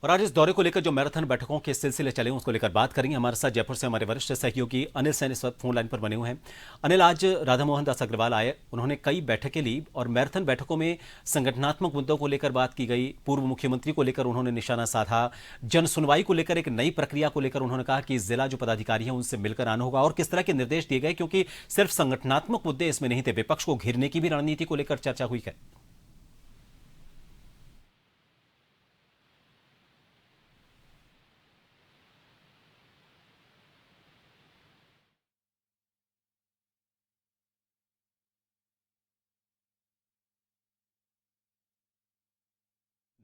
और आज इस दौरे को लेकर जो मैराथन बैठकों के सिलसिले चले उसको लेकर बात करेंगे। हमारे साथ जयपुर से हमारे वरिष्ठ सहयोगी अनिल सैन इस वक्त फोन लाइन पर बने हुए हैं। अनिल, आज राधा मोहन दास अग्रवाल आए, उन्होंने कई बैठकें ली और मैराथन बैठकों में संगठनात्मक मुद्दों को लेकर बात की गई। पूर्व मुख्यमंत्री को लेकर उन्होंने निशाना साधा, जन सुनवाई को लेकर एक नई प्रक्रिया को लेकर उन्होंने कहा कि जिला जो पदाधिकारी हैं उनसे मिलकर आना होगा और किस तरह के निर्देश दिए गए, क्योंकि सिर्फ संगठनात्मक मुद्दे इसमें नहीं थे, विपक्ष को घेरने की भी रणनीति को लेकर चर्चा हुई है।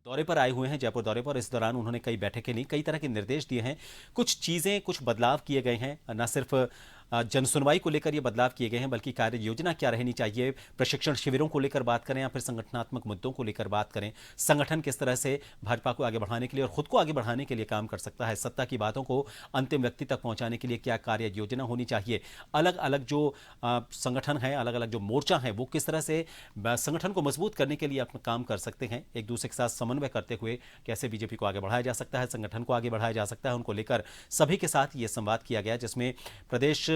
दौरे पर आए हुए हैं, जयपुर दौरे पर। इस दौरान उन्होंने कई बैठकें ली, कई तरह के निर्देश दिए हैं, कुछ चीजें, कुछ बदलाव किए गए हैं। न सिर्फ जन सुनवाई को लेकर ये बदलाव किए गए हैं, बल्कि कार्य योजना क्या रहनी चाहिए, प्रशिक्षण शिविरों को लेकर बात करें या फिर संगठनात्मक मुद्दों को लेकर बात करें, संगठन किस तरह से भाजपा को आगे बढ़ाने के लिए और खुद को आगे बढ़ाने के लिए काम कर सकता है, सत्ता की बातों को अंतिम व्यक्ति तक पहुंचाने के लिए क्या कार्य योजना होनी चाहिए, अलग अलग जो संगठन है, अलग अलग जो मोर्चा है, वो किस तरह से संगठन को मजबूत करने के लिए अपना काम कर सकते हैं, एक दूसरे के साथ समन्वय करते हुए कैसे बीजेपी को आगे बढ़ाया जा सकता है, संगठन को आगे बढ़ाया जा सकता है, उनको लेकर सभी के साथ ये संवाद किया गया, जिसमें प्रदेश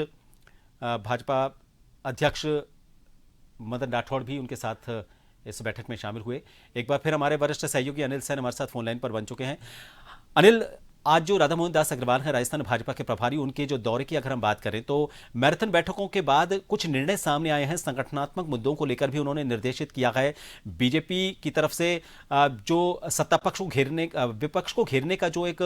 भाजपा अध्यक्ष मदन राठौड़ भी उनके साथ इस बैठक में शामिल हुए। एक बार फिर हमारे वरिष्ठ सहयोगी अनिल सैन हमारे साथ फोन लाइन पर बन चुके हैं। अनिल, आज जो राधा मोहन दास अग्रवाल हैं, राजस्थान भाजपा के प्रभारी, उनके जो दौरे की अगर हम बात करें तो मैराथन बैठकों के बाद कुछ निर्णय सामने आए हैं, संगठनात्मक मुद्दों को लेकर भी उन्होंने निर्देशित किया है। बीजेपी की तरफ से जो सत्ता पक्ष को घेरने, विपक्ष को घेरने का जो एक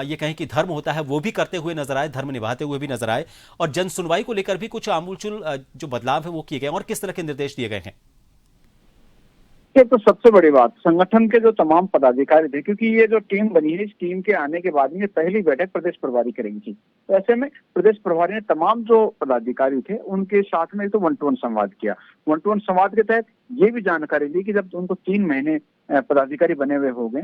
ये कहें कि धर्म होता है, वो भी करते हुए नजर आए, धर्म निभाते हुए भी नजर आए, और जन सुनवाई को लेकर भी कुछ आमूलचूल जो बदलाव है वो किए गए। और किस तरह के निर्देश दिए गए हैं? ये तो सबसे बड़ी बात, संगठन के जो तमाम पदाधिकारी थे, क्योंकि ये जो टीम बनी है, इस टीम के आने के बाद में ये पहली बैठक प्रदेश प्रभारी करेंगी थी। तो ऐसे में प्रदेश प्रभारी ने तमाम जो पदाधिकारी थे उनके साथ में तो 1-to-1 संवाद किया। 1-to-1 संवाद के तहत ये भी जानकारी ली कि जब उनको 3 महीने पदाधिकारी बने हुए हो गए,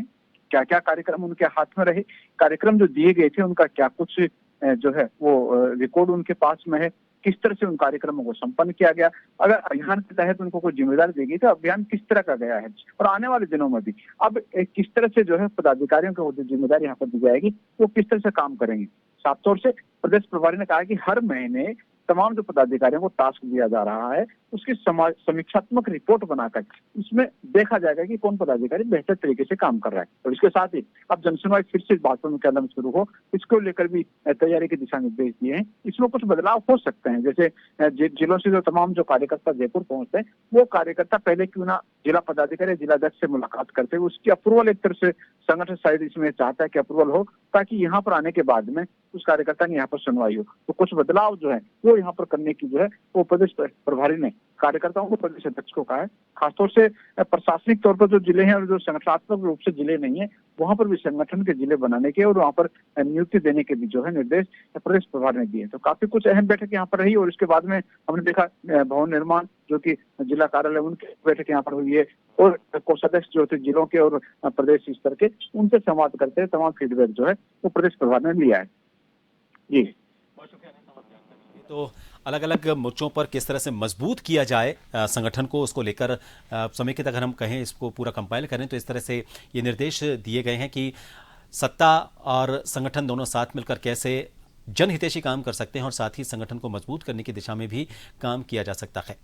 क्या क्या कार्यक्रम उनके हाथ में रहे, कार्यक्रम जो दिए गए थे उनका क्या कुछ जो है वो रिकॉर्ड उनके पास में है, किस तरह से उन कार्यक्रमों को संपन्न किया गया, अगर अभियान के तहत उनको कोई जिम्मेदारी दी गई तो अभियान किस तरह का गया है, और आने वाले दिनों में भी अब किस तरह से जो है पदाधिकारियों को जो जिम्मेदारी यहाँ पर दी जाएगी वो किस तरह से काम करेंगे। साफ तौर से प्रदेश प्रभारी ने कहा कि हर महीने तमाम जो पदाधिकारियों को टास्क दिया जा रहा है उसकी समीक्षात्मक रिपोर्ट बनाकर उसमें देखा जाएगा कि कौन पदाधिकारी बेहतर तरीके से काम कर रहा है। और इसके साथ ही अब जनसुनवाई फिर से भाजपा के अंदर शुरू हो, इसको लेकर भी तैयारी के दिशा निर्देश दिए हैं। इसमें कुछ बदलाव हो सकते हैं, जैसे जिलों से जो तमाम जो कार्यकर्ता जयपुर पहुंचते हैं वो कार्यकर्ता पहले क्यों ना जिला पदाधिकारी, जिलाध्यक्ष से मुलाकात करते हुए उसकी अप्रूवल एक तरह से संगठन साइड इसमें चाहता है कि अप्रूवल हो, ताकि यहाँ पर आने के बाद में उस कार्यकर्ता की यहाँ पर सुनवाई हो। तो कुछ बदलाव जो है वो यहाँ पर करने की जो है वो प्रदेश प्रभारी ने कार्यकर्ताओं को, प्रदेश अध्यक्ष को कहा है। खासतौर से प्रशासनिक तौर पर जो जिले हैं और जो संगठनात्मक रूप से जिले नहीं है वहां पर भी संगठन के जिले बनाने के और वहां पर नियुक्ति देने के भी जो है निर्देश प्रदेश प्रभारी ने दिए। तो काफी कुछ अहम बैठक यहाँ पर रही और इसके बाद में हमने देखा भवन निर्माण जो कि जिला कार्यालय, उनकी बैठक यहाँ पर हुई है और कोषाध्यक्ष जो थे जिलों के और प्रदेश स्तर के, उनसे संवाद करते हैं, तमाम फीडबैक जो है वो प्रदेश प्रभारी ने लिया है। जी, तो अलग अलग मोर्चों पर किस तरह से मजबूत किया जाए संगठन को, उसको लेकर समेकित अगर हम कहें, इसको पूरा कंपाइल करें तो इस तरह से ये निर्देश दिए गए हैं कि सत्ता और संगठन दोनों साथ मिलकर कैसे जनहितैषी काम कर सकते हैं और साथ ही संगठन को मजबूत करने की दिशा में भी काम किया जा सकता है।